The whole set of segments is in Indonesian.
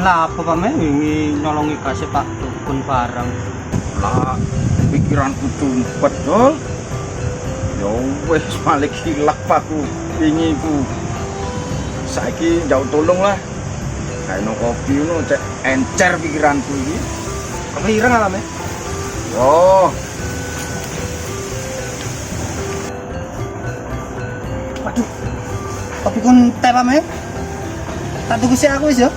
Lah apa pame wingi nyolongi kasih Pak dukun barang. Lah pikiranku cumpet dol. Ya wis balik hilap aku wingi ku. Saiki jauh tolong lah. Kayak no kopi no cek encer pikiranku iki. Apa ireng alame? Yo, Waduh. Kopi kun teh pame. Tak tuku sik aku wis ya.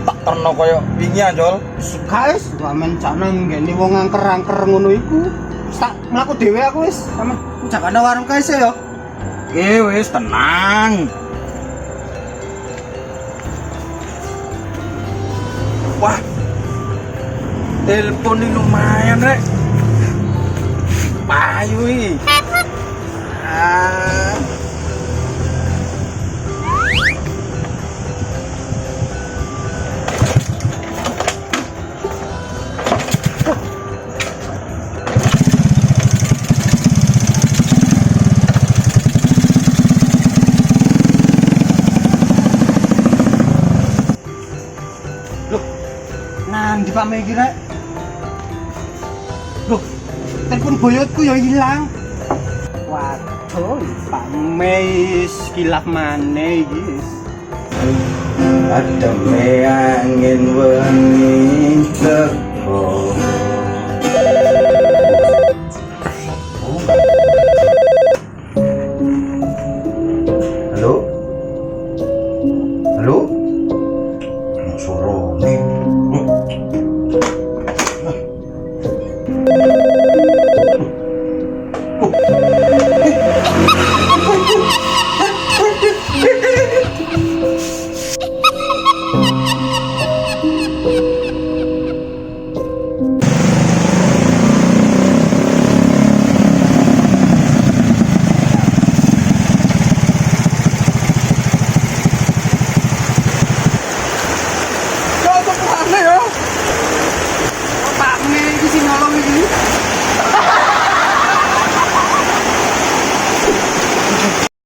tak terno koyo wingi anjol. Guys, ramen canang ngene wong angker-angker ngono iku. Wis tak mlaku dhewe aku wis. Sampe jakane warung kae sik ya. Wis tenang. Wah, telepon ini lumayan rek. Payu iki. Ah. Loh, nang di pame iki rek? Loh, telepon boyotku ya hilang. Waduh, pame kilap maneh iki. Ada angin wengi teko